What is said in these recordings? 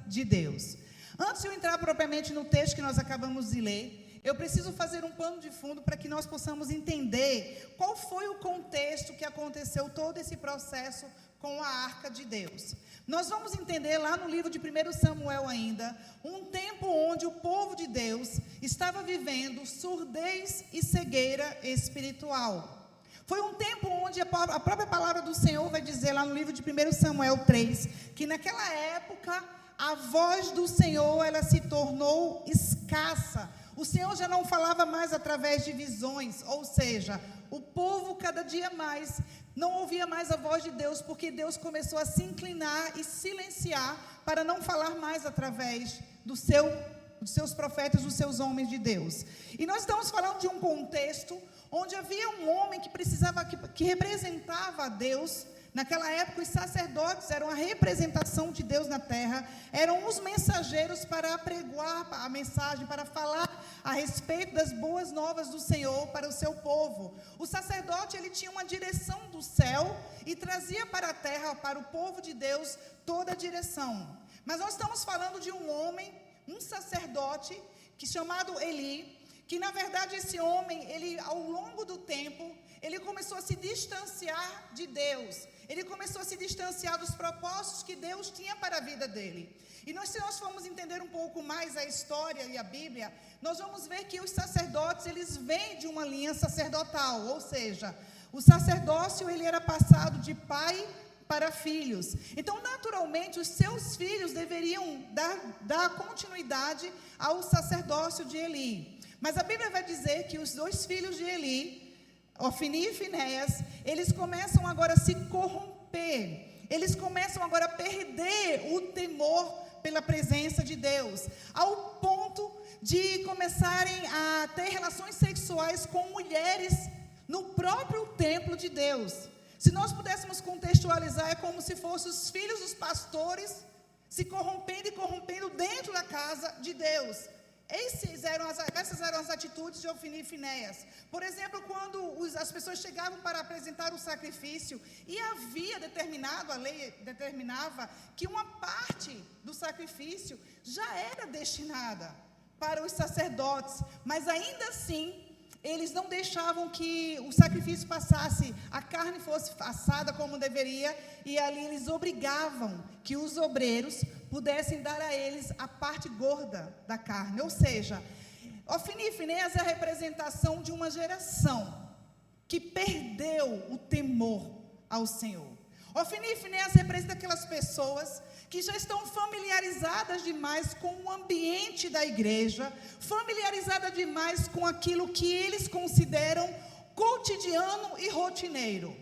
de Deus. Antes de eu entrar propriamente no texto que nós acabamos de ler, eu preciso fazer um pano de fundo para que nós possamos entender qual foi o contexto que aconteceu todo esse processo com a Arca de Deus. Nós vamos entender lá no livro de 1 Samuel ainda, um tempo onde o povo de Deus estava vivendo surdez e cegueira espiritual. Foi um tempo onde a própria palavra do Senhor vai dizer lá no livro de 1 Samuel 3, que naquela época a voz do Senhor ela se tornou escassa. O Senhor já não falava mais através de visões, ou seja, o povo cada dia mais não ouvia mais a voz de Deus, porque Deus começou a se inclinar e silenciar para não falar mais através dos seus profetas, dos seus homens de Deus. E nós estamos falando de um contexto onde havia um homem que representava a Deus. Naquela época, os sacerdotes eram a representação de Deus na terra, eram os mensageiros para pregoar a mensagem, para falar a respeito das boas novas do Senhor para o seu povo. O sacerdote, ele tinha uma direção do céu e trazia para a terra, para o povo de Deus, toda a direção. Mas nós estamos falando de um homem, um sacerdote, chamado Eli, que na verdade esse homem, ele ao longo do tempo, ele começou a se distanciar de Deus. Ele começou a se distanciar dos propósitos que Deus tinha para a vida dele. E se nós formos entender um pouco mais a história e a Bíblia, nós vamos ver que os sacerdotes, eles vêm de uma linha sacerdotal, ou seja, o sacerdócio ele era passado de pai para filhos. Então, naturalmente, os seus filhos deveriam dar continuidade ao sacerdócio de Eli. Mas a Bíblia vai dizer que os dois filhos de Eli, Ofni e Finéias, eles começam agora a se corromper, eles começam agora a perder o temor pela presença de Deus, ao ponto de começarem a ter relações sexuais com mulheres no próprio templo de Deus. Se nós pudéssemos contextualizar, é como se fossem os filhos dos pastores se corrompendo e corrompendo dentro da casa de Deus. Essas eram as atitudes de Ofni e Finéias. Por exemplo, quando as pessoas chegavam para apresentar o sacrifício, e a lei determinava que uma parte do sacrifício já era destinada para os sacerdotes, mas ainda assim, eles não deixavam que o sacrifício passasse, a carne fosse assada como deveria, e ali eles obrigavam que os obreiros pudessem dar a eles a parte gorda da carne. Ou seja, Ofni e Finéias é a representação de uma geração que perdeu o temor ao Senhor. Ofni e Finéias representam aquelas pessoas que já estão familiarizadas demais com o ambiente da igreja, familiarizadas demais com aquilo que eles consideram cotidiano e rotineiro.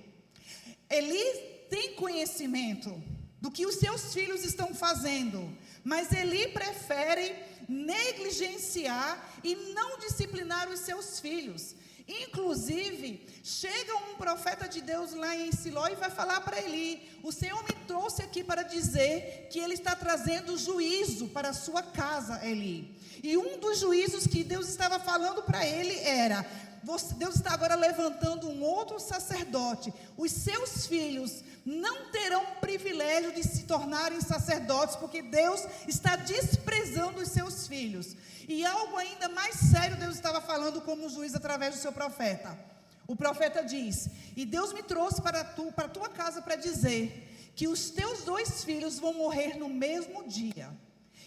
Eli tem conhecimento do que os seus filhos estão fazendo, mas Eli prefere negligenciar e não disciplinar os seus filhos. Inclusive, chega um profeta de Deus lá em Siló e vai falar para Eli: o Senhor me trouxe aqui para dizer que Ele está trazendo juízo para a sua casa, Eli. E um dos juízos que Deus estava falando para ele era: Deus está agora levantando um outro sacerdote. Os seus filhos não terão o privilégio de se tornarem sacerdotes, porque Deus está desprezando os seus filhos. E algo ainda mais sério Deus estava falando como juiz através do seu profeta. O profeta diz: e Deus me trouxe para a tua casa para dizer que os teus 2 filhos vão morrer no mesmo dia.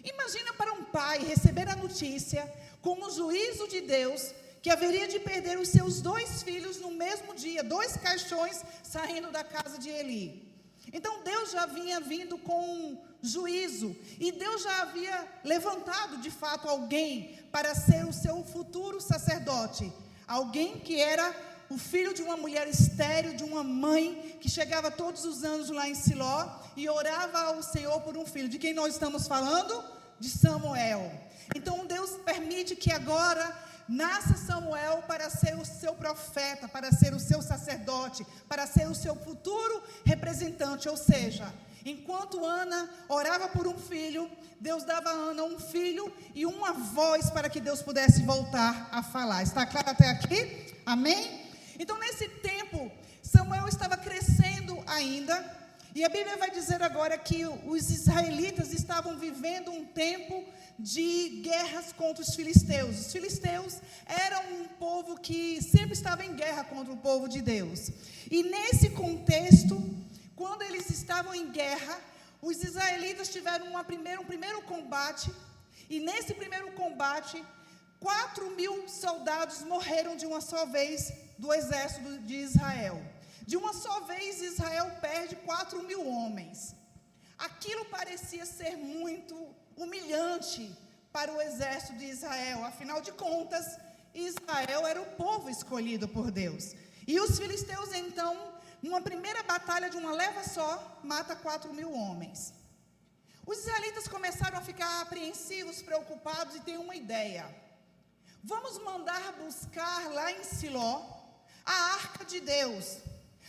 Imagina para um pai receber a notícia, como juízo de Deus, que haveria de perder os seus 2 filhos no mesmo dia, 2 caixões saindo da casa de Eli. Então Deus já vinha vindo com juízo, e Deus já havia levantado de fato alguém para ser o seu futuro sacerdote, alguém que era o filho de uma mulher estéril, de uma mãe que chegava todos os anos lá em Siló e orava ao Senhor por um filho. De quem nós estamos falando? De Samuel. Então Deus permite que agora nasça Samuel para ser o seu profeta, para ser o seu sacerdote, para ser o seu futuro representante. Ou seja, enquanto Ana orava por um filho, Deus dava a Ana um filho e uma voz para que Deus pudesse voltar a falar. Está claro até aqui? Amém? Então, nesse tempo, Samuel estava crescendo ainda, E a Bíblia vai dizer agora que os israelitas estavam vivendo um tempo de guerras contra os filisteus. Os filisteus eram um povo que sempre estava em guerra contra o povo de Deus. E nesse contexto, quando eles estavam em guerra, os israelitas tiveram um primeiro combate. E nesse primeiro combate, 4.000 soldados morreram de uma só vez do exército de Israel. De uma só vez, Israel perde 4.000 homens. Aquilo parecia ser muito humilhante para o exército de Israel. Afinal de contas, Israel era o povo escolhido por Deus. E os filisteus, então, numa primeira batalha de uma leva só, mata 4.000 homens. Os israelitas começaram a ficar apreensivos, preocupados e têm uma ideia. Vamos mandar buscar lá em Siló a arca de Deus.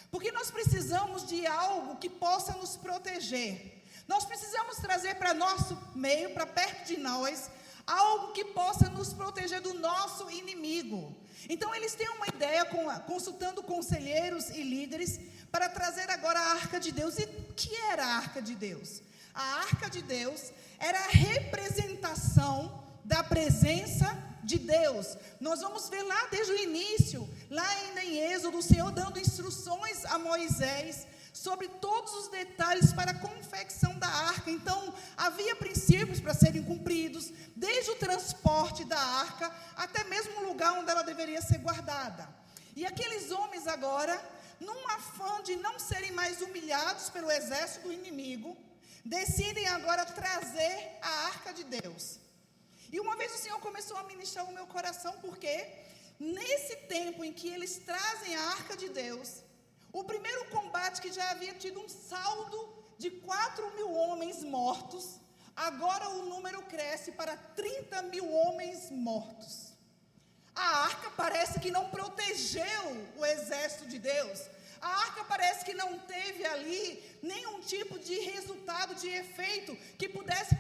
Porque nós precisamos de algo que possa nos proteger. Nós precisamos trazer para nosso meio, para perto de nós, algo que possa nos proteger do nosso inimigo. Então, eles têm uma ideia, consultando conselheiros e líderes, para trazer agora a arca de Deus. E o que era a arca de Deus? A arca de Deus era a representação da presença de Deus. Nós vamos ver lá desde o início, lá ainda em Êxodo, o Senhor dando instruções a Moisés sobre todos os detalhes para a confecção da arca. Então, havia princípios para serem cumpridos, desde o transporte da arca até mesmo o lugar onde ela deveria ser guardada. E aqueles homens agora, num afã de não serem mais humilhados pelo exército do inimigo, decidem agora trazer a arca de Deus. E uma vez o Senhor começou a ministrar o meu coração, porque nesse tempo em que eles trazem a arca de Deus, o primeiro combate que já havia tido um saldo de 4.000 homens mortos, agora o número cresce para 30.000 homens mortos. A arca parece que não protegeu o exército de Deus. A arca parece que não teve ali nenhum tipo de resultado, de efeito, que pudesse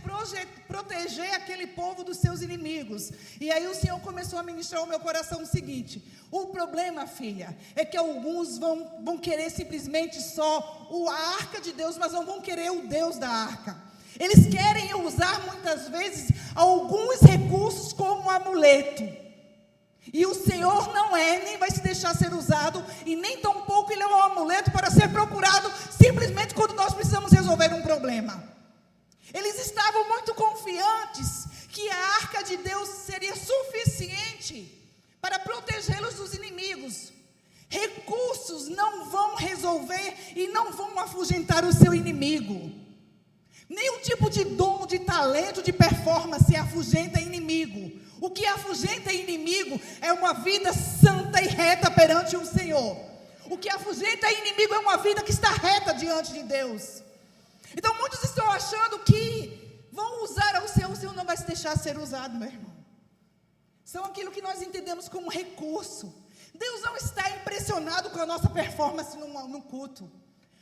proteger aquele povo dos seus inimigos. E aí o Senhor começou a ministrar ao meu coração o seguinte: o problema, filha, é que alguns vão querer simplesmente só a arca de Deus, mas não vão querer o Deus da arca. Eles querem usar muitas vezes alguns recursos como um amuleto. E o Senhor não nem vai se deixar ser usado, e nem tampouco Ele é um amuleto para ser procurado simplesmente quando nós precisamos resolver um problema. Eles estavam muito confiantes que a arca de Deus seria suficiente para protegê-los dos inimigos. Recursos não vão resolver e não vão afugentar o seu inimigo. Nenhum tipo de dom, de talento, de performance afugenta inimigo. O que afugenta inimigo é uma vida santa e reta perante o Senhor. O que afugenta inimigo é uma vida que está reta diante de Deus. Então muitos estão achando que vão usar ao Senhor. O Senhor não vai se deixar ser usado, meu irmão. São aquilo que nós entendemos como recurso. Deus não está impressionado com a nossa performance no culto.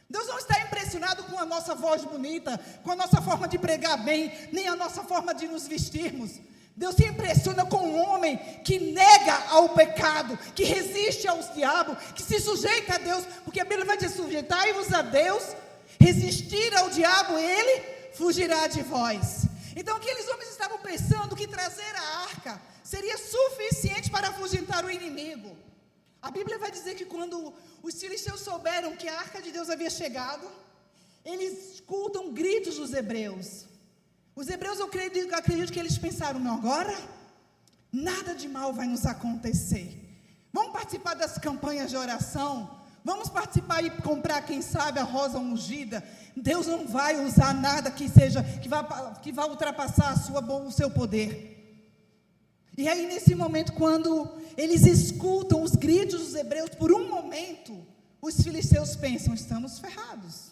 Deus não está impressionado com a nossa voz bonita, com a nossa forma de pregar bem, nem a nossa forma de nos vestirmos. Deus se impressiona com um homem que nega ao pecado, que resiste ao diabo, que se sujeita a Deus, porque a Bíblia vai dizer: sujeitai-vos a Deus, resistir ao diabo, ele fugirá de vós. Então aqueles homens estavam pensando que trazer a arca seria suficiente para afugentar o inimigo. A Bíblia vai dizer que quando os filisteus souberam que a arca de Deus havia chegado, eles escutam gritos dos hebreus. Os hebreus, eu acredito que eles pensaram: não, agora nada de mal vai nos acontecer. Vamos participar das campanhas de oração, vamos participar e comprar, quem sabe, a rosa ungida. Deus não vai usar nada que vá ultrapassar o seu poder. E aí, nesse momento, quando eles escutam os gritos dos hebreus, por um momento, os filisteus pensam: estamos ferrados.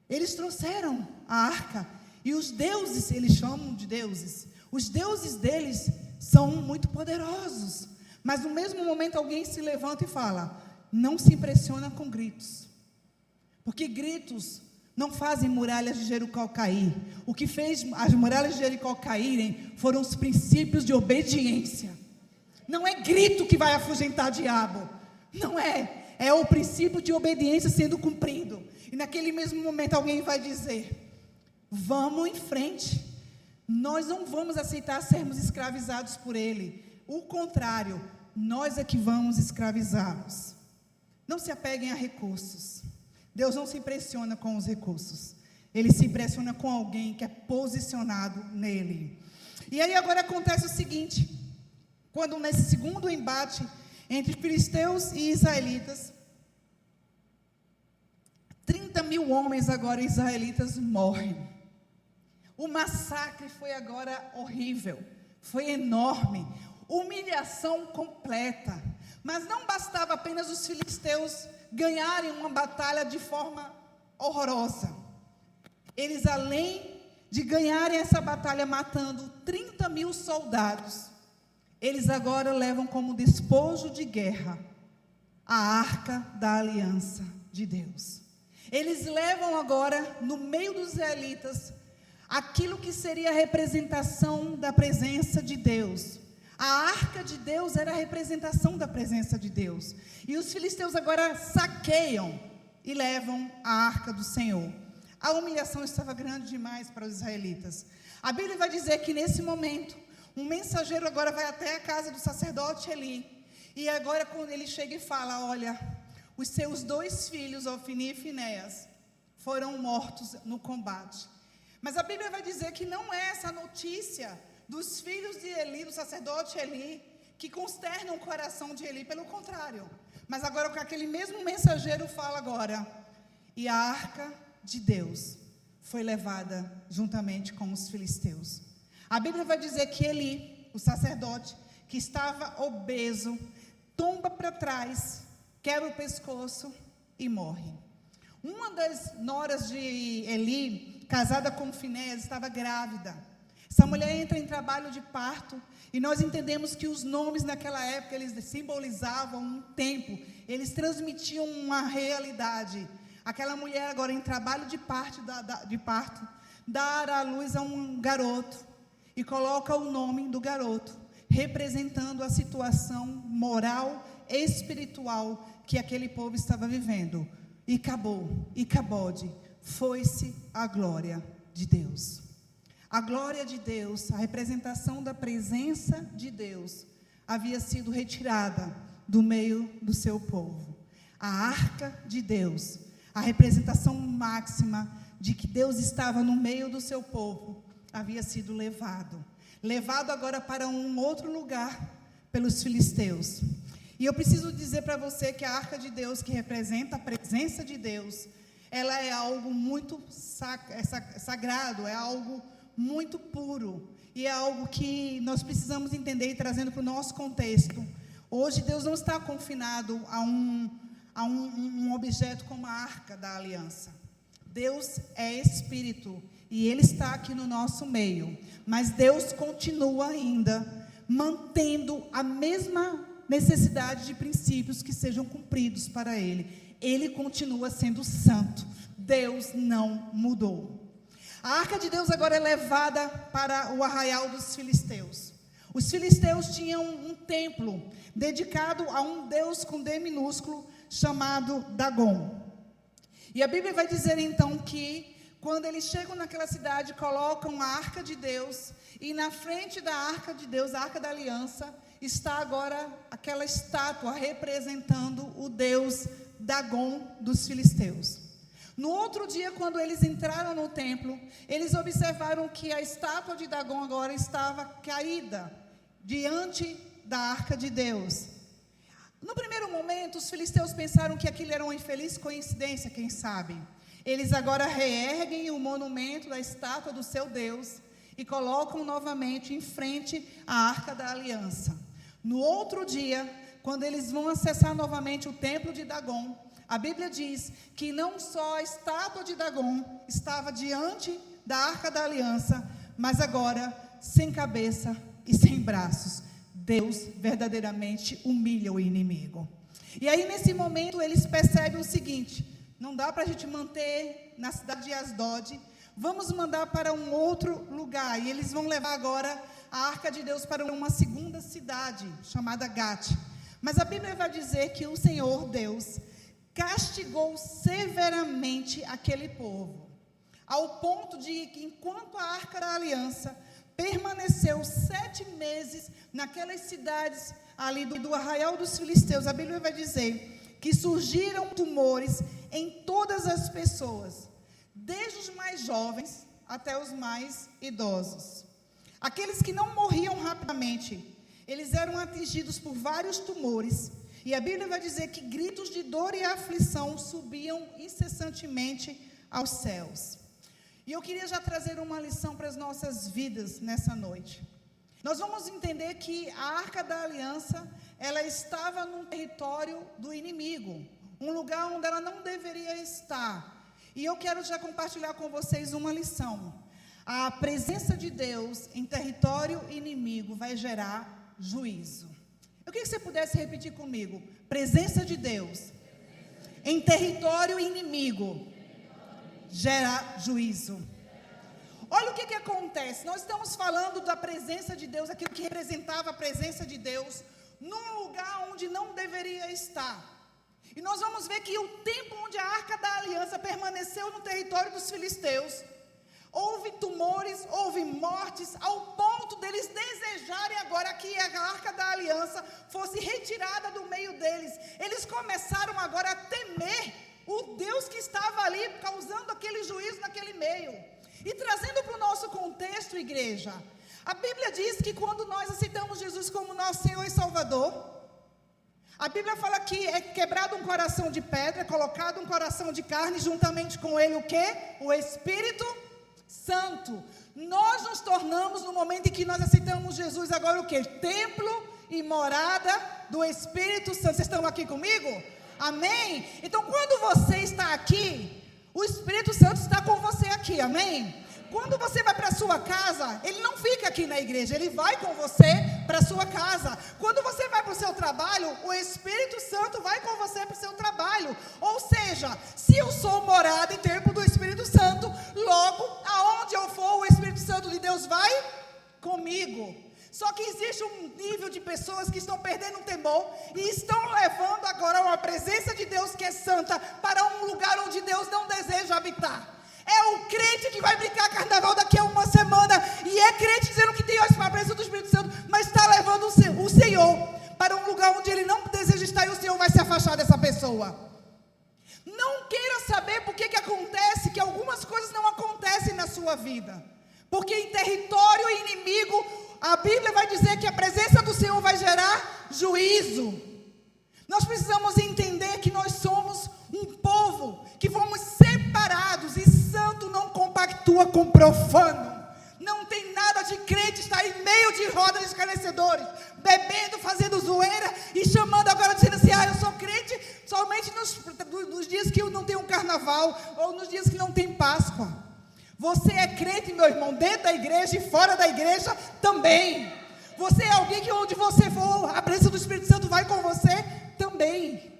Eles trouxeram a arca, e os deuses, eles chamam de deuses, os deuses deles são muito poderosos. Mas no mesmo momento alguém se levanta e fala: não se impressiona com gritos, porque gritos não fazem muralhas de Jericó cair. O que fez as muralhas de Jericó caírem foram os princípios de obediência. Não é grito que vai afugentar diabo, não é o princípio de obediência sendo cumprido. E naquele mesmo momento alguém vai dizer: vamos em frente. Nós não vamos aceitar sermos escravizados por ele. O contrário, nós é que vamos escravizá-los. Não se apeguem a recursos. Deus não se impressiona com os recursos. Ele se impressiona com alguém que é posicionado nele. E aí agora acontece o seguinte: quando nesse segundo embate entre filisteus e israelitas, 30.000 homens agora israelitas morrem. O massacre foi agora horrível, foi enorme, humilhação completa. Mas não bastava apenas os filisteus ganharem uma batalha de forma horrorosa. Eles, além de ganharem essa batalha matando 30.000 soldados, eles agora levam como despojo de guerra a arca da aliança de Deus. Eles levam agora, no meio dos israelitas, aquilo que seria a representação da presença de Deus. A arca de Deus era a representação da presença de Deus. E os filisteus agora saqueiam e levam a arca do Senhor. A humilhação estava grande demais para os israelitas. A Bíblia vai dizer que nesse momento, um mensageiro agora vai até a casa do sacerdote Eli. E agora quando ele chega e fala: olha, os seus 2 filhos, Ofni e Finéias, foram mortos no combate. Mas a Bíblia vai dizer que não é essa notícia dos filhos de Eli, do sacerdote Eli, que consterna o coração de Eli, pelo contrário. Mas agora com aquele mesmo mensageiro fala agora: e a arca de Deus foi levada juntamente com os filisteus. A Bíblia vai dizer que Eli, o sacerdote, que estava obeso, tomba para trás, quebra o pescoço e morre. Uma das noras de Eli, casada com Finéias, estava grávida. Essa mulher entra em trabalho de parto, e nós entendemos que os nomes naquela época, eles simbolizavam um tempo, eles transmitiam uma realidade. Aquela mulher agora em trabalho de parto, dá à luz a um garoto, e coloca o nome do garoto, representando a situação moral e espiritual que aquele povo estava vivendo. E Icabode, foi-se a glória de Deus. A glória de Deus, a representação da presença de Deus, havia sido retirada do meio do seu povo. A arca de Deus, a representação máxima de que Deus estava no meio do seu povo, havia sido levado agora para um outro lugar pelos filisteus. E eu preciso dizer para você que a arca de Deus, que representa a presença de Deus, ela é algo muito sagrado, é algo muito puro, e é algo que nós precisamos entender e trazendo para o nosso contexto. Hoje Deus não está confinado a um objeto como a arca da aliança. Deus é espírito e Ele está aqui no nosso meio, mas Deus continua ainda mantendo a mesma necessidade de princípios que sejam cumpridos para Ele. Ele continua sendo santo. Deus não mudou. A arca de Deus agora é levada para o arraial dos filisteus. Os filisteus tinham um templo dedicado a um deus com D minúsculo chamado Dagon. E a Bíblia vai dizer então que quando eles chegam naquela cidade, colocam a arca de Deus, e na frente da arca de Deus, a arca da aliança, está agora aquela estátua representando o deus Dagon dos filisteus. No outro dia, quando eles entraram no templo, eles observaram que a estátua de Dagon agora estava caída diante da arca de Deus. No primeiro momento, os filisteus pensaram que aquilo era uma infeliz coincidência, quem sabe. Eles agora reerguem o monumento da estátua do seu Deus e colocam novamente em frente à arca da aliança. No outro dia, quando eles vão acessar novamente o templo de Dagon, a Bíblia diz que não só a estátua de Dagon estava diante da arca da aliança, mas agora sem cabeça e sem braços. Deus verdadeiramente humilha o inimigo. E aí nesse momento eles percebem o seguinte: não dá para a gente manter na cidade de Asdod, vamos mandar para um outro lugar. E eles vão levar agora a arca de Deus para uma segunda cidade, chamada Gate. Mas a Bíblia vai dizer que o Senhor Deus castigou severamente aquele povo, ao ponto de que, enquanto a Arca da Aliança permaneceu 7 meses naquelas cidades ali do arraial dos filisteus, a Bíblia vai dizer que surgiram tumores em todas as pessoas, desde os mais jovens até os mais idosos. Aqueles que não morriam rapidamente, eles eram atingidos por vários tumores, e a Bíblia vai dizer que gritos de dor e aflição subiam incessantemente aos céus. E eu queria já trazer uma lição para as nossas vidas nessa noite. Nós vamos entender que a Arca da Aliança, ela estava num território do inimigo, um lugar onde ela não deveria estar. E eu quero já compartilhar com vocês uma lição. A presença de Deus em território inimigo vai gerar juízo. Eu queria que você pudesse repetir comigo. Presença de Deus em território inimigo gera juízo. Olha o que acontece. Nós estamos falando da presença de Deus, aquilo que representava a presença de Deus, num lugar onde não deveria estar. E nós vamos ver que o tempo onde a Arca da Aliança permaneceu no território dos filisteus, houve tumores, houve mortes, ao ponto deles desejarem agora que a Arca da Aliança fosse retirada do meio deles. Eles começaram agora a temer o Deus que estava ali, causando aquele juízo naquele meio. E trazendo para o nosso contexto, igreja, a Bíblia diz que quando nós aceitamos Jesus como nosso Senhor e Salvador, a Bíblia fala que é quebrado um coração de pedra, colocado um coração de carne, juntamente com ele o quê? O Espírito Santo. Nós nos tornamos, no momento em que nós aceitamos Jesus, agora o quê? Templo e morada do Espírito Santo. Vocês estão aqui comigo? Amém? Então, quando você está aqui, o Espírito Santo está com você aqui, amém? Quando você vai para a sua casa, ele não fica aqui na igreja, ele vai com você para a sua casa. Quando você vai para o seu trabalho, o Espírito Santo vai com você para o seu trabalho. Ou seja, se eu sou morada e templo do Espírito Santo, logo, aonde eu for, o Espírito Santo de Deus vai comigo. Só que existe um nível de pessoas que estão perdendo o temor e estão levando agora uma presença de Deus que é santa para um lugar onde Deus não deseja habitar. É o crente que vai brincar carnaval daqui a uma semana e é crente dizendo que tem a presença do Espírito Santo, mas está levando o Senhor para um lugar onde ele não deseja estar e o Senhor vai se afastar dessa pessoa. Não queira saber por que acontece, que algumas coisas não acontecem na sua vida. Porque em território inimigo, a Bíblia vai dizer que a presença do Senhor vai gerar juízo. Nós precisamos entender que nós somos um povo, que fomos separados, e santo não compactua com profano. Não tem nada de crente estar em meio de rodas de escarnecedores, bebendo, fazendo zoeira, e chamando agora, dizendo assim, eu sou crente somente nos dias que eu não tenho um carnaval, ou nos dias que não tem Páscoa. Você é crente, meu irmão, dentro da igreja e fora da igreja também. Você é alguém que onde você for, a presença do Espírito Santo vai com você também.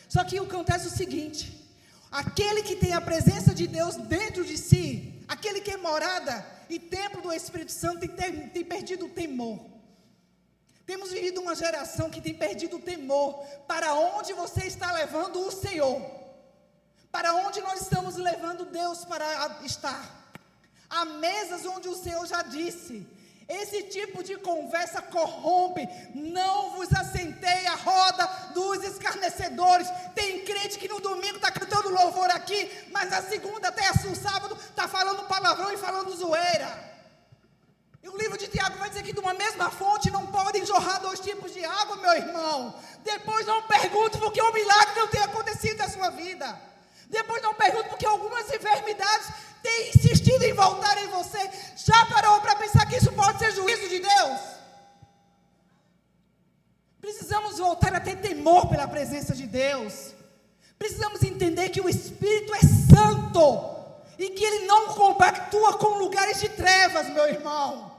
Só que acontece o seguinte, aquele que tem a presença de Deus dentro de si, aquele que é morada e templo do Espírito Santo, tem perdido o temor. Temos vivido uma geração que tem perdido o temor. Para onde você está levando o Senhor? Para onde nós estamos levando Deus para estar? Há mesas onde o Senhor já disse, esse tipo de conversa corrompe, não vos assentei à roda dos escarnecedores. Tem crente que no domingo está cantando louvor aqui, mas na segunda até o sábado está falando palavrão e falando zoeira. E o livro de Tiago vai dizer que de uma mesma fonte não podem jorrar 2 tipos de água, meu irmão. Depois não pergunte porque o milagre não tem acontecido na sua vida. Depois não pergunte porque algumas enfermidades têm insistido em voltar em você. Já parou para pensar que isso pode ser juízo de Deus? Precisamos voltar a ter temor pela presença de Deus. Precisamos entender que o Espírito é santo e que ele não compactua com lugares de trevas, meu irmão.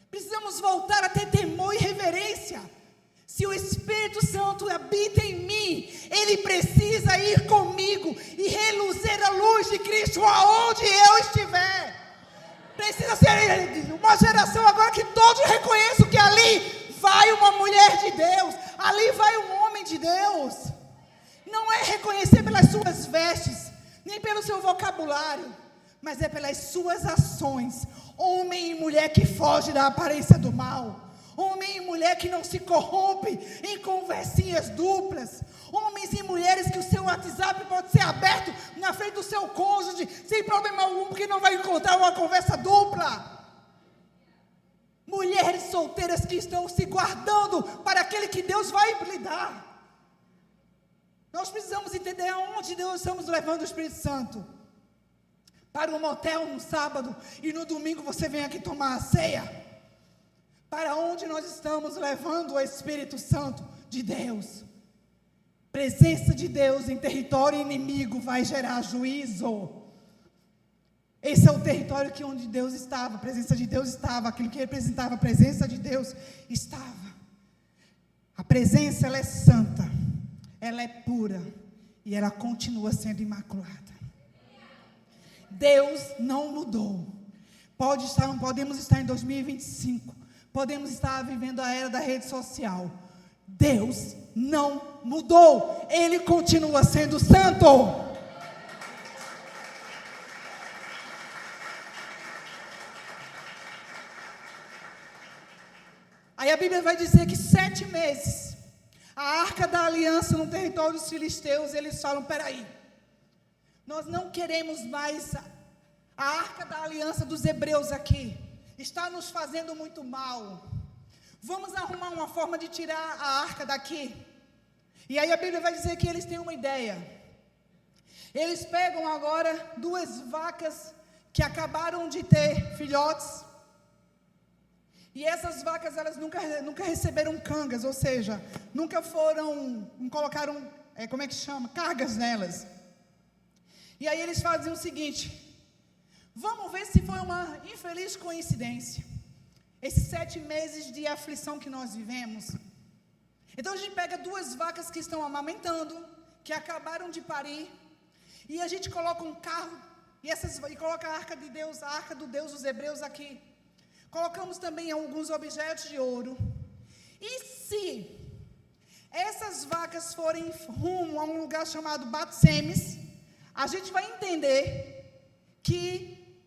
Precisamos voltar a ter temor e reverência. Se o Espírito Santo habita em mim, ele precisa ir comigo e reluzir a luz de Cristo aonde eu estiver. Precisa ser uma geração agora que todos reconheçam que ali vai uma mulher de Deus, ali vai um homem de Deus. Não Não é reconhecer pelas suas vestes, nem pelo seu vocabulário, mas é pelas suas ações. Homem e mulher que foge da aparência do mal. Homem e mulher que não se corrompe em conversinhas duplas. Homens e mulheres que o seu WhatsApp pode ser aberto na frente do seu cônjuge, sem problema algum, porque não vai encontrar uma conversa dupla. Mulheres solteiras que estão se guardando para aquele que Deus vai lhe dar. Nós precisamos entender aonde Deus estamos levando o Espírito Santo. Para um motel no sábado e no domingo você vem aqui tomar a ceia. Para onde nós estamos levando o Espírito Santo de Deus? Presença de Deus em território inimigo vai gerar juízo. Esse é o território que onde Deus estava, a presença de Deus estava, aquilo que representava a presença de Deus estava. A presença, ela é santa, ela é pura e ela continua sendo imaculada. Deus não mudou. Podemos estar em 2025, podemos estar vivendo a era da rede social. Deus não mudou, Ele continua sendo santo. Aí a Bíblia vai dizer que 7 meses, a arca da aliança no território dos filisteus, eles falam, peraí, nós não queremos mais a arca da aliança dos hebreus aqui, está nos fazendo muito mal, vamos arrumar uma forma de tirar a arca daqui. E aí a Bíblia vai dizer que eles têm uma ideia, eles pegam agora 2 vacas que acabaram de ter filhotes, e essas vacas, elas nunca receberam cangas, ou seja, nunca colocaram, como é que chama? Cargas nelas. E aí eles fazem o seguinte, vamos ver se foi uma infeliz coincidência, esses 7 meses de aflição que nós vivemos. Então a gente pega 2 vacas que estão amamentando, que acabaram de parir, e a gente coloca um carro, e coloca a arca de Deus, a arca do Deus dos hebreus aqui. Colocamos também alguns objetos de ouro. E se essas vacas forem rumo a um lugar chamado Bat-Semes, a gente vai entender que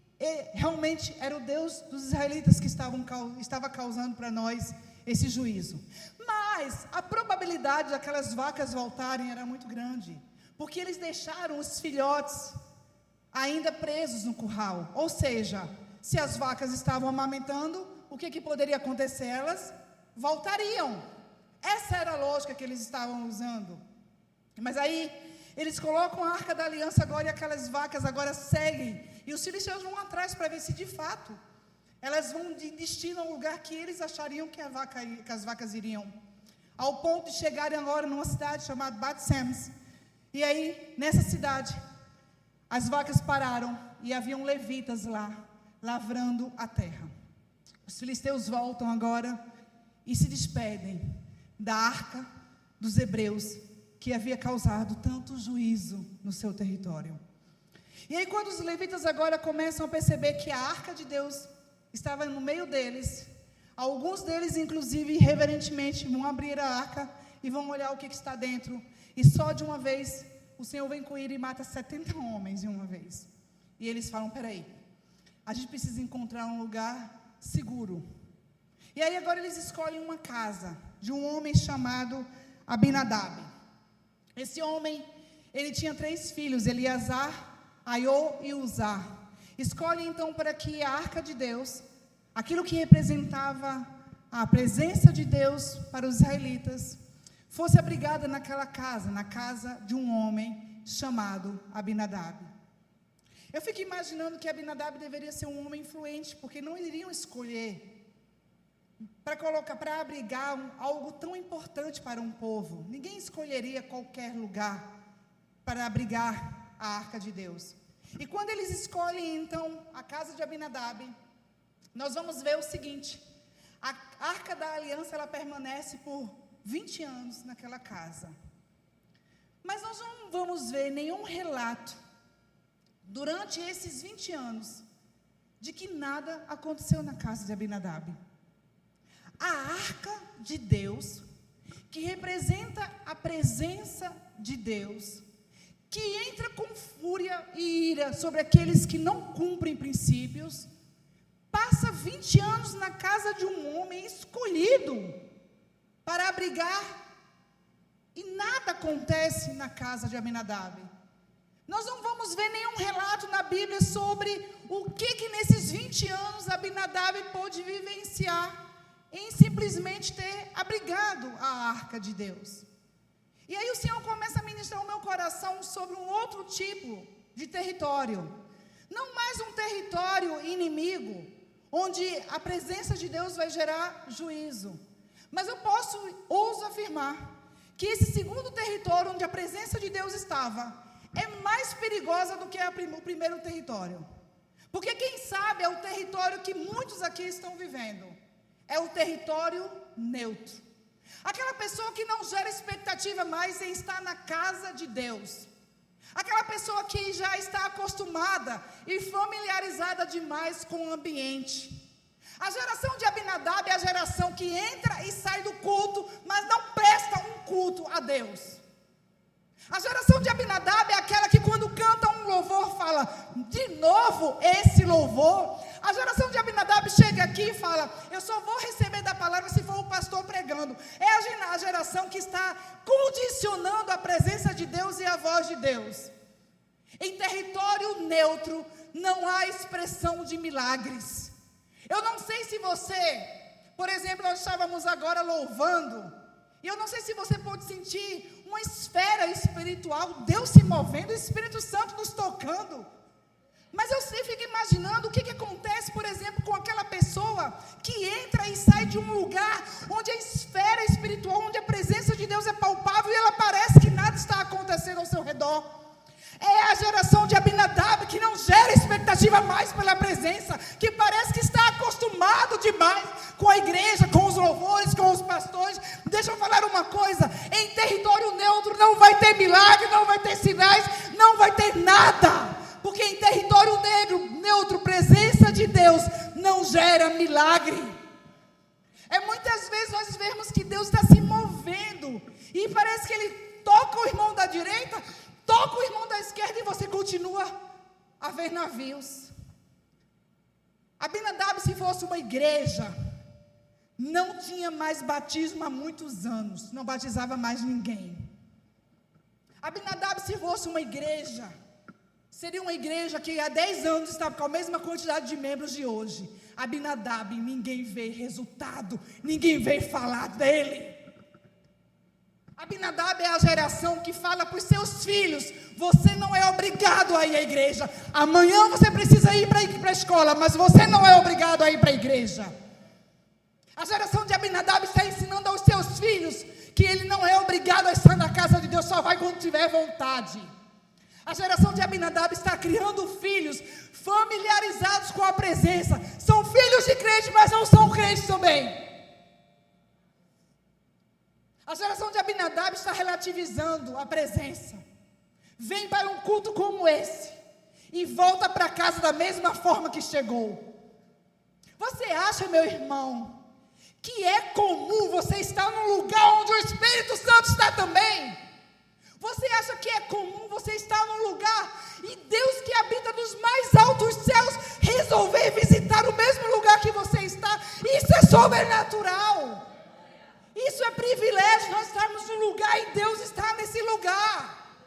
realmente era o Deus dos israelitas que estava causando para nós esse juízo. Mas a probabilidade daquelas vacas voltarem era muito grande, porque eles deixaram os filhotes ainda presos no curral. Ou seja, se as vacas estavam amamentando, o que poderia acontecer? Elas voltariam. Essa era a lógica que eles estavam usando. Mas aí, eles colocam a arca da aliança agora e aquelas vacas agora seguem. E os filisteus vão atrás para ver se de fato elas vão de destino ao lugar que eles achariam que as vacas iriam. Ao ponto de chegarem agora numa cidade chamada Bat-Semes. E aí, nessa cidade, as vacas pararam e haviam levitas lá, lavrando a terra. Os filisteus voltam agora e se despedem da arca dos hebreus, que havia causado tanto juízo no seu território. E aí quando os levitas agora começam a perceber que a arca de Deus estava no meio deles, alguns deles inclusive reverentemente vão abrir a arca e vão olhar o que está dentro, e só de uma vez o Senhor vem com ira e mata 70 homens de uma vez. E eles falam, peraí, a gente precisa encontrar um lugar seguro. E aí agora eles escolhem uma casa de um homem chamado Abinadab. Esse homem, ele tinha 3 filhos, Eleazar, Aiô e Uzá. Escolhem então para que a arca de Deus, aquilo que representava a presença de Deus para os israelitas, fosse abrigada naquela casa, na casa de um homem chamado Abinadab. Eu fico imaginando que Abinadab deveria ser um homem influente, porque não iriam escolher para abrigar algo tão importante para um povo. Ninguém escolheria qualquer lugar para abrigar a arca de Deus. E quando eles escolhem então a casa de Abinadab, nós vamos ver o seguinte: a arca da aliança, ela permanece por 20 anos naquela casa. Mas nós não vamos ver nenhum relato durante esses 20 anos, de que nada aconteceu na casa de Abinadab. A arca de Deus que representa a presença de Deus, que entra com fúria e ira sobre aqueles que não cumprem princípios, passa 20 anos na casa de um homem escolhido para abrigar, e nada acontece na casa de Abinadab. Nós não vamos ver nenhum relato na Bíblia sobre o que nesses 20 anos Abinadab pôde vivenciar em simplesmente ter abrigado a arca de Deus. E aí o Senhor começa a ministrar o meu coração sobre um outro tipo de território. Não mais um território inimigo, onde a presença de Deus vai gerar juízo. Mas eu ouso afirmar, que esse segundo território, onde a presença de Deus estava, é mais perigosa do que o primeiro território. Porque quem sabe é o território que muitos aqui estão vivendo. É o território neutro. Aquela pessoa que não gera expectativa mais em estar na casa de Deus. Aquela pessoa que já está acostumada e familiarizada demais com o ambiente. A geração de Abinadab é a geração que entra e sai do culto, mas não presta um culto a Deus. A geração de Abinadab é aquela que quando canta um louvor fala, de novo esse louvor. A geração de Abinadab chega aqui e fala, eu só vou receber da palavra se for o pastor pregando. É a geração que está condicionando a presença de Deus e a voz de Deus. Em território neutro não há expressão de milagres. Eu não sei se você, por exemplo, nós estávamos agora louvando, e eu não sei se você pode sentir uma esfera espiritual, Deus se movendo, o Espírito Santo nos tocando. Mas eu sempre fico imaginando o que acontece, por exemplo, com aquela pessoa que entra e sai de um lugar onde a esfera espiritual, onde a presença de Deus é palpável e ela parece que nada está acontecendo ao seu redor. É a geração de Abinadab que não gera expectativa mais pela presença, que parece que está acostumado demais com a igreja, com os louvores, com os pastores. Deixa eu falar uma coisa, em território neutro não vai ter milagre, não vai ter sinais, não vai ter nada, porque em território neutro, presença de Deus não gera milagre. Muitas vezes nós vemos que Deus está se movendo, e parece que Ele toca o irmão da direita, toca o irmão da esquerda e você continua a ver navios. Abinadab, se fosse uma igreja, não tinha mais batismo há muitos anos, não batizava mais ninguém. Abinadab, se fosse uma igreja, seria uma igreja que há 10 anos estava com a mesma quantidade de membros de hoje. Abinadab, ninguém vê resultado, ninguém vê falar dele. Abinadab é a geração que fala para os seus filhos, você não é obrigado a ir à igreja. Amanhã você precisa ir para a escola, mas você não é obrigado a ir para a igreja. A geração de Abinadab está ensinando aos seus filhos que ele não é obrigado a estar na casa de Deus, só vai quando tiver vontade. A geração de Abinadab está criando filhos familiarizados com a presença. São filhos de crente, mas não são crentes também. A geração de Abinadab está relativizando a presença. Vem para um culto como esse e volta para casa da mesma forma que chegou. Você acha, meu irmão, que é comum você estar num lugar onde o Espírito Santo está também? Você acha que é comum você estar num lugar e Deus que habita nos mais altos céus resolver visitar o mesmo lugar que você está? Isso é sobrenatural. Isso é privilégio, nós estamos no lugar e Deus está nesse lugar.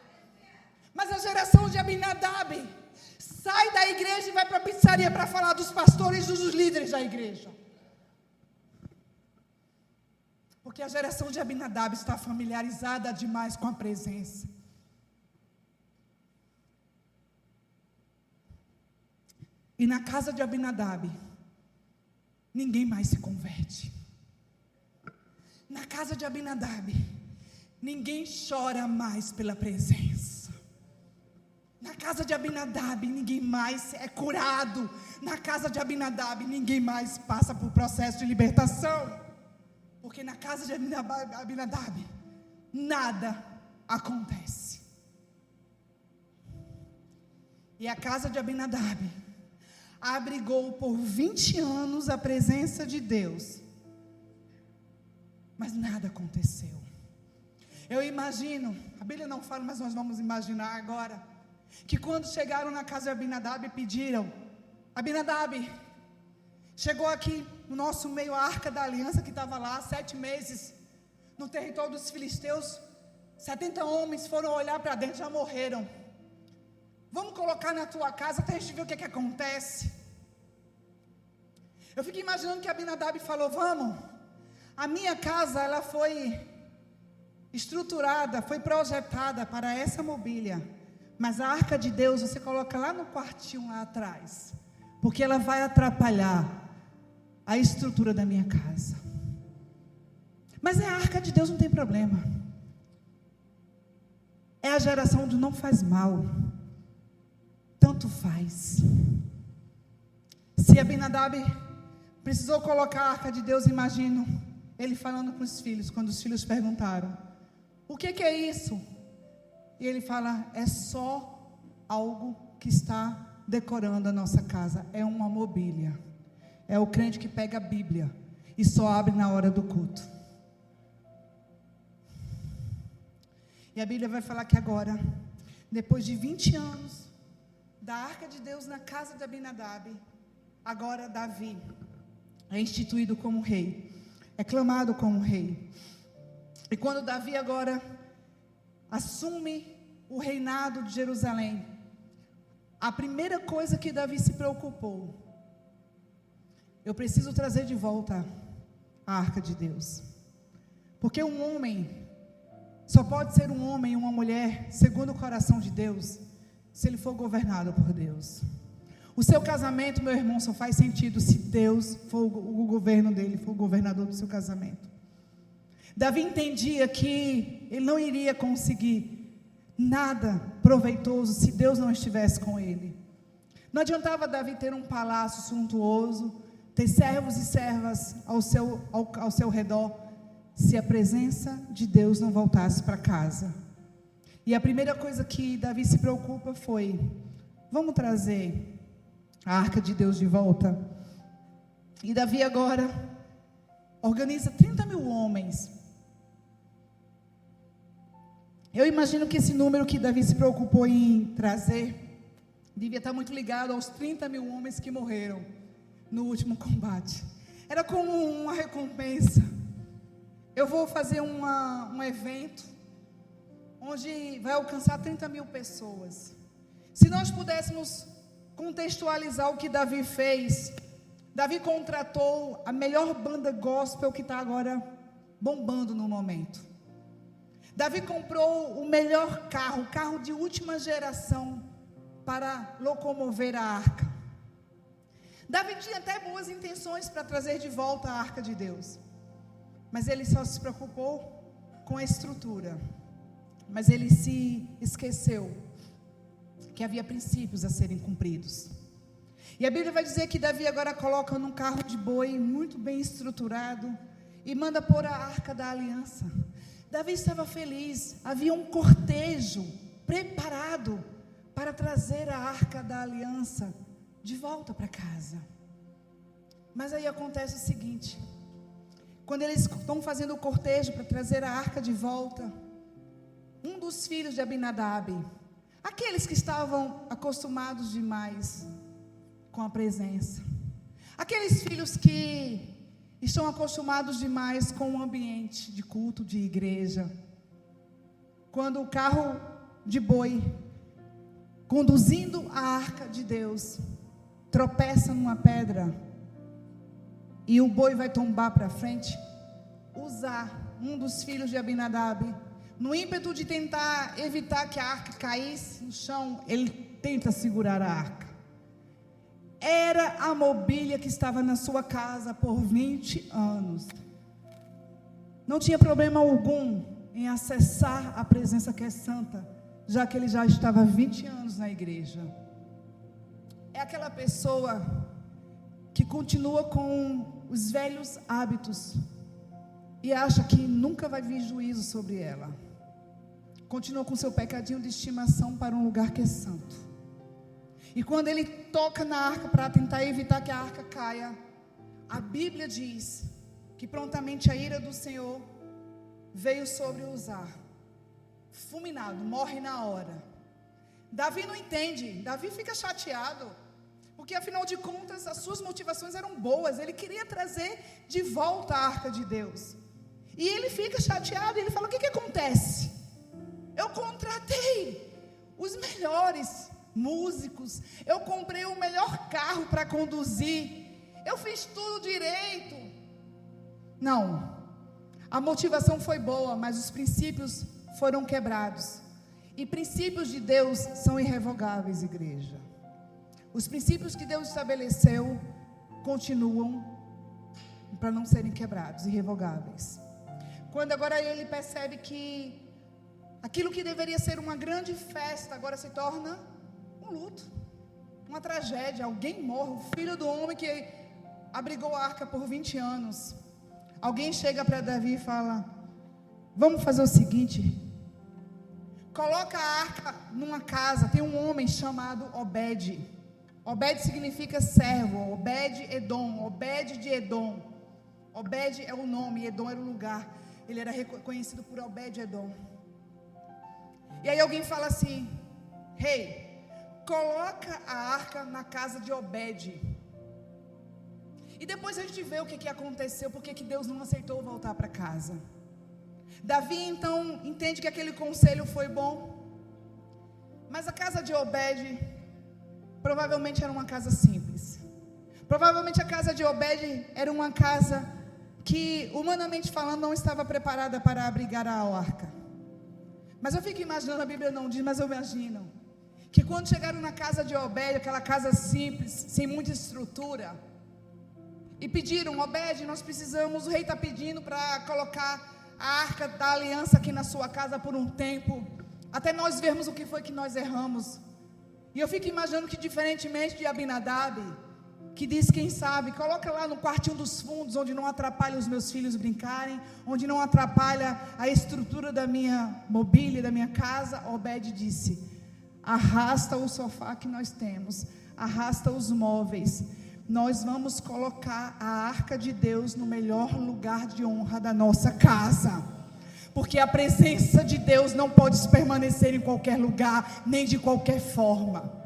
Mas a geração de Abinadab sai da igreja e vai para a pizzaria para falar dos pastores e dos líderes da igreja. Porque a geração de Abinadab está familiarizada demais com a presença. E na casa de Abinadab, ninguém mais se converte. Na casa de Abinadab, ninguém chora mais pela presença. Na casa de Abinadab, ninguém mais é curado. Na casa de Abinadab, ninguém mais passa por processo de libertação. Porque na casa de Abinadab, nada acontece. E a casa de Abinadab abrigou por 20 anos a presença de Deus. mas nada aconteceu. Eu imagino, a Bíblia não fala, mas nós vamos imaginar agora, que quando chegaram na casa de Abinadab e pediram: Abinadab, chegou aqui no nosso meio a arca da aliança que estava lá há 7 meses, no território dos filisteus, 70 homens foram olhar para dentro, já morreram. Vamos colocar na tua casa até a gente ver o que acontece. Eu fico imaginando que Abinadab falou: vamos, a minha casa ela foi estruturada, foi projetada para essa mobília, mas a arca de Deus você coloca lá no quartinho lá atrás, porque ela vai atrapalhar a estrutura da minha casa. Mas é a arca de Deus, não tem problema. É a geração do não faz mal, tanto faz. Se Abinadab precisou colocar a arca de Deus, imagino ele falando para os filhos, quando os filhos perguntaram: o que é isso? E ele fala: é só algo que está decorando a nossa casa, é uma mobília. É o crente que pega a Bíblia e só abre na hora do culto. E a Bíblia vai falar que agora, depois de 20 anos da arca de Deus na casa de Abinadab, agora Davi é instituído como rei, é clamado como rei. E quando Davi agora assume o reinado de Jerusalém, a primeira coisa que Davi se preocupou: eu preciso trazer de volta a arca de Deus. Porque um homem só pode ser um homem e uma mulher segundo o coração de Deus se ele for governado por Deus. O seu casamento, meu irmão, só faz sentido se Deus for o governo dele, for o governador do seu casamento. Davi entendia que ele não iria conseguir nada proveitoso se Deus não estivesse com ele. Não adiantava Davi ter um palácio suntuoso, ter servos e servas ao seu redor, se a presença de Deus não voltasse para casa. E a primeira coisa que Davi se preocupa foi: vamos trazer a arca de Deus de volta. E Davi agora organiza 30.000 homens. Eu imagino que esse número que Davi se preocupou em trazer devia estar muito ligado aos 30.000 homens que morreram no último combate. Era como uma recompensa. Eu vou fazer um evento onde vai alcançar 30.000 pessoas. Se nós pudéssemos contextualizar o que Davi fez, Davi contratou a melhor banda gospel que está agora bombando no momento. Davi comprou o melhor carro, o carro de última geração, para locomover a arca. Davi tinha até boas intenções para trazer de volta a arca de Deus, mas ele só se preocupou com a estrutura. Mas ele se esqueceu que havia princípios a serem cumpridos. E a Bíblia vai dizer que Davi agora coloca num carro de boi muito bem estruturado e manda pôr a arca da aliança. Davi estava feliz, havia um cortejo preparado para trazer a arca da aliança de volta para casa. Mas aí acontece o seguinte: quando eles estão fazendo o cortejo para trazer a arca de volta, um dos filhos de Abinadab, aqueles que estavam acostumados demais com a presença, aqueles filhos que estão acostumados demais com o ambiente de culto, de igreja, quando o carro de boi conduzindo a arca de Deus tropeça numa pedra e o boi vai tombar para frente, Uzá, um dos filhos de Abinadab, no ímpeto de tentar evitar que a arca caísse no chão, ele tenta segurar a arca. Era a mobília que estava na sua casa por 20 anos. Não tinha problema algum em acessar a presença que é santa, já que ele já estava 20 anos na igreja. É aquela pessoa que continua com os velhos hábitos e acha que nunca vai vir juízo sobre ela. Continua com seu pecadinho de estimação para um lugar que é santo. E quando ele toca na arca para tentar evitar que a arca caia, a Bíblia diz que prontamente a ira do Senhor veio sobre Uzá, fulminado, morre na hora. Davi não entende, Davi fica chateado, porque afinal de contas as suas motivações eram boas, ele queria trazer de volta a arca de Deus, e ele fica chateado, e ele fala: o que acontece? Eu contratei os melhores músicos, eu comprei o melhor carro para conduzir, eu fiz tudo direito. Não, a motivação foi boa, mas os princípios foram quebrados. E princípios de Deus são irrevogáveis, igreja. Os princípios que Deus estabeleceu continuam para não serem quebrados, irrevogáveis. Quando agora ele percebe que aquilo que deveria ser uma grande festa agora se torna um luto, uma tragédia. Alguém morre, o filho do homem que abrigou a arca por 20 anos. Alguém chega para Davi e fala: vamos fazer o seguinte, coloca a arca numa casa. Tem um homem chamado Obed. Obed significa servo, Obed-Edom, Obed de Edom. Obed é o nome, Edom era o lugar. Ele era reconhecido por Obed-Edom. E aí alguém fala assim: rei, coloca a arca na casa de Obed. E depois a gente vê o que aconteceu, porque que Deus não aceitou voltar para casa. Davi então entende que aquele conselho foi bom, mas a casa de Obed provavelmente era uma casa simples. Provavelmente a casa de Obed era uma casa que, humanamente falando, não estava preparada para abrigar a arca. Mas eu fico imaginando, a Bíblia não diz, mas eu imagino, que quando chegaram na casa de Obed, aquela casa simples, sem muita estrutura, e pediram: Obed, nós precisamos, o rei está pedindo para colocar a arca da aliança aqui na sua casa por um tempo, até nós vermos o que foi que nós erramos. E eu fico imaginando que, diferentemente de Abinadab, que diz: quem sabe, coloca lá no quartinho dos fundos, onde não atrapalha os meus filhos brincarem, onde não atrapalha a estrutura da minha mobília, da minha casa. Obed disse: arrasta o sofá que nós temos, arrasta os móveis, nós vamos colocar a arca de Deus no melhor lugar de honra da nossa casa, porque a presença de Deus não pode permanecer em qualquer lugar, nem de qualquer forma.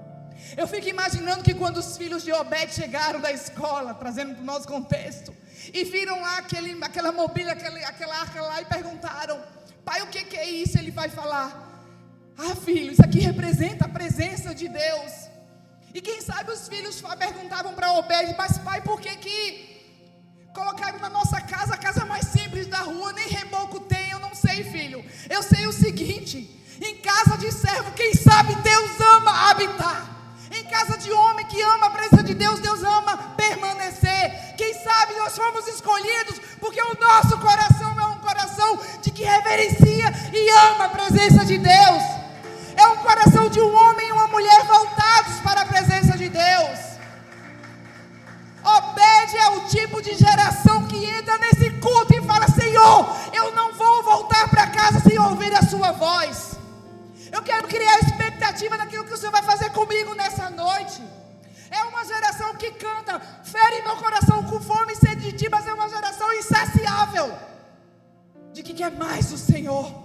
Eu fico imaginando que quando os filhos de Obed chegaram da escola, trazendo para o nosso contexto, e viram lá aquela mobília, aquela arca lá, e perguntaram: pai, o que é isso? Ele vai falar: ah, filho, isso aqui representa a presença de Deus. E quem sabe os filhos perguntavam para Obed: mas pai, por que colocaram na nossa casa, a casa mais simples da rua, nem reboco tem? Eu não sei, filho, eu sei o seguinte: em casa de servo, quem sabe Deus ama habitar. Em casa de homem que ama a presença de Deus, Deus ama permanecer. Quem sabe nós fomos escolhidos porque o nosso coração é um coração de que reverencia e ama a presença de Deus. É um coração de um homem e uma mulher voltados para a presença de Deus. Obed é o tipo de geração que entra nesse culto e fala: Senhor, eu não vou voltar para casa sem ouvir a sua voz. Eu quero criar expectativa daquilo que o Senhor vai fazer comigo nessa noite. É uma geração que canta: fere meu coração com fome e sede de ti, mas é uma geração insaciável, de que quer mais do Senhor.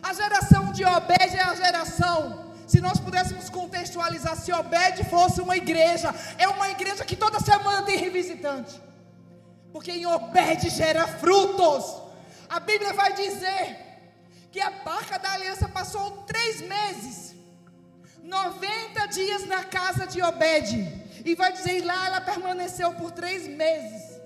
A geração de Obed é a geração, se nós pudéssemos contextualizar, se Obed fosse uma igreja, é uma igreja que toda semana tem revisitante, porque em Obed gera frutos. A Bíblia vai dizer que a arca da aliança passou 3 meses, 90 dias na casa de Obed, e vai dizer, lá ela permaneceu por 3 meses,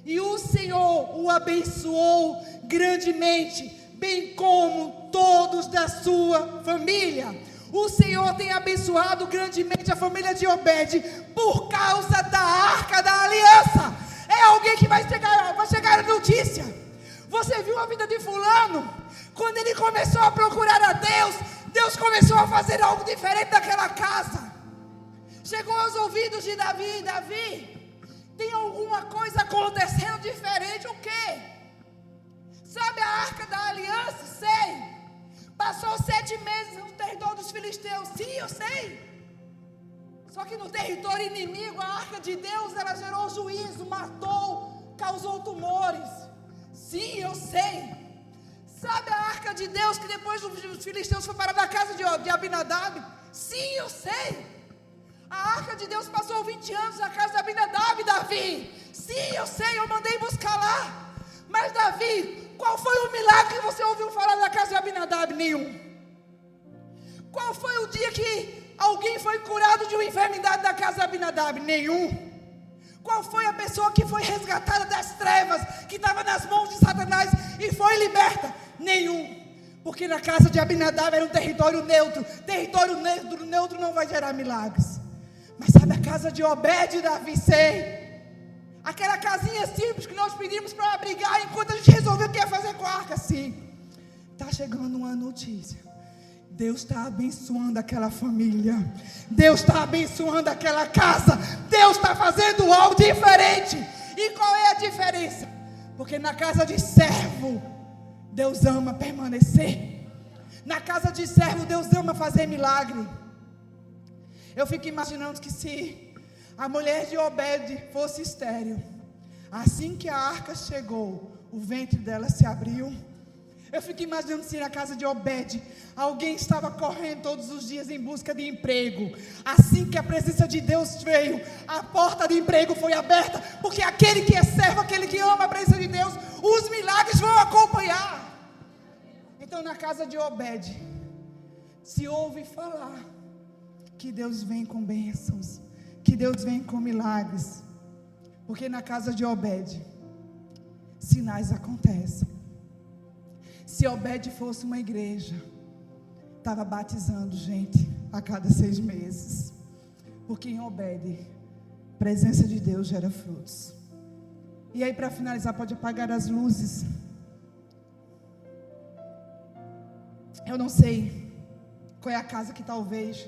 e o Senhor o abençoou grandemente, bem como todos da sua família. O Senhor tem abençoado grandemente a família de Obed, por causa da arca da aliança. É alguém que vai chegar a notícia: você viu a vida de fulano? Quando ele começou a procurar a Deus, Deus começou a fazer algo diferente naquela casa. Chegou aos ouvidos de Davi: Davi, tem alguma coisa acontecendo diferente? O quê? Sabe a arca da aliança? Sei. Passou 7 meses no território dos filisteus. Sim, eu sei. Só que no território inimigo, a arca de Deus, ela gerou juízo, matou, causou tumores. Deus que depois os filisteus foram parar na casa de Abinadab? Sim, eu sei. A arca de Deus passou 20 anos na casa de Abinadab, Davi. Sim, eu sei, eu mandei buscar lá. Mas Davi, qual foi o milagre que você ouviu falar da casa de Abinadab? Nenhum. Qual foi o dia que alguém foi curado de uma enfermidade da casa de Abinadab? Nenhum. Qual foi a pessoa que foi resgatada das trevas, que estava nas mãos de Satanás e foi liberta? Nenhum. Porque na casa de Abinadab era um território neutro. Território neutro não vai gerar milagres. Mas sabe a casa de Obed, Davi, sei. Aquela casinha simples que nós pedimos para abrigar enquanto a gente resolveu o que ia fazer com a arca, sim. Está chegando uma notícia. Deus está abençoando aquela família. Deus está abençoando aquela casa. Deus está fazendo algo diferente. E qual é a diferença? Porque na casa de servo, Deus ama permanecer. Na casa de servo, Deus ama fazer milagre. Eu fico imaginando que se a mulher de Obed fosse estéril, assim que a arca chegou, o ventre dela se abriu. Eu fico imaginando se na casa de Obed alguém estava correndo todos os dias em busca de emprego. Assim que a presença de Deus veio, a porta de emprego foi aberta, porque aquele que é servo, aquele que ama a presença de Deus, os milagres vão acompanhar. Então na casa de Obed se ouve falar que Deus vem com bênçãos, que Deus vem com milagres, porque na casa de Obed sinais acontecem. Se Obed fosse uma igreja, estava batizando gente a cada 6 meses. Porque em Obed, presença de Deus gera frutos. E aí, para finalizar, pode apagar as luzes. Eu não sei qual é a casa que talvez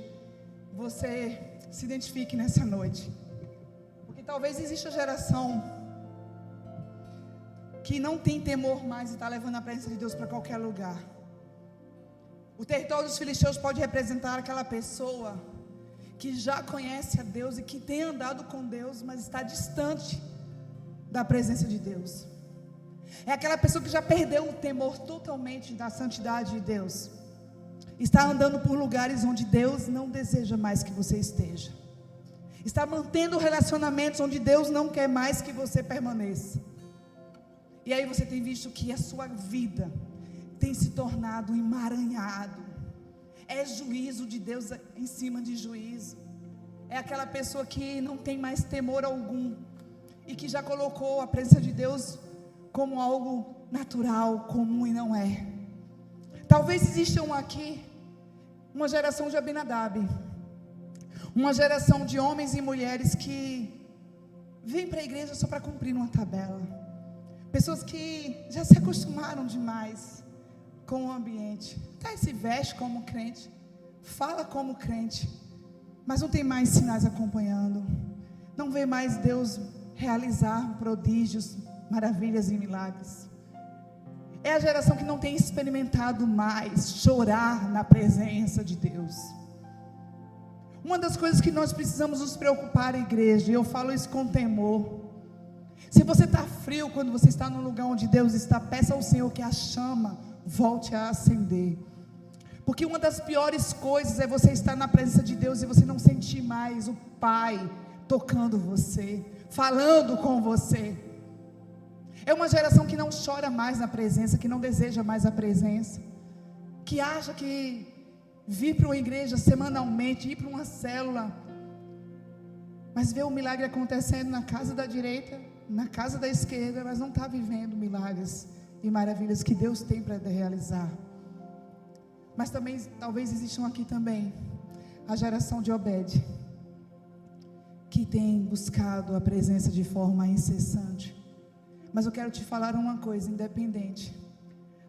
você se identifique nessa noite. Porque talvez exista geração que não tem temor mais e está levando a presença de Deus para qualquer lugar. O território dos filisteus pode representar aquela pessoa que já conhece a Deus e que tem andado com Deus, mas está distante da presença de Deus. É aquela pessoa que já perdeu o temor totalmente da santidade de Deus. Está andando por lugares onde Deus não deseja mais que você esteja. Está mantendo relacionamentos onde Deus não quer mais que você permaneça. E aí você tem visto que a sua vida tem se tornado um emaranhado. É juízo de Deus em cima de juízo. É aquela pessoa que não tem mais temor algum e que já colocou a presença de Deus como algo natural, comum, e não é. Talvez existam aqui uma geração de Abinadab, uma geração de homens e mulheres que vêm para a igreja só para cumprir uma tabela. Pessoas que já se acostumaram demais com o ambiente. Até se veste como crente, fala como crente, mas não tem mais sinais acompanhando. Não vê mais Deus realizar prodígios, maravilhas e milagres. É a geração que não tem experimentado mais chorar na presença de Deus. Uma das coisas que nós precisamos nos preocupar, igreja, e eu falo isso com temor. Se você está frio quando você está num lugar onde Deus está, peça ao Senhor que a chama volte a acender. Porque uma das piores coisas é você estar na presença de Deus e você não sentir mais o Pai tocando você, falando com você. É uma geração que não chora mais na presença, que não deseja mais a presença, que acha que vir para uma igreja semanalmente, ir para uma célula, mas vê o milagre acontecendo na casa da direita, na casa da esquerda, mas não está vivendo milagres e maravilhas que Deus tem para realizar. Mas também, talvez existam aqui também a geração de Obed, que tem buscado a presença de forma incessante. Mas eu quero te falar uma coisa, independente,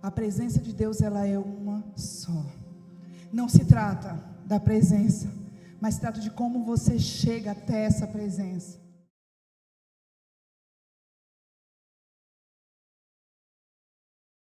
a presença de Deus, ela é uma só. Não se trata da presença, mas se trata de como você chega até essa presença.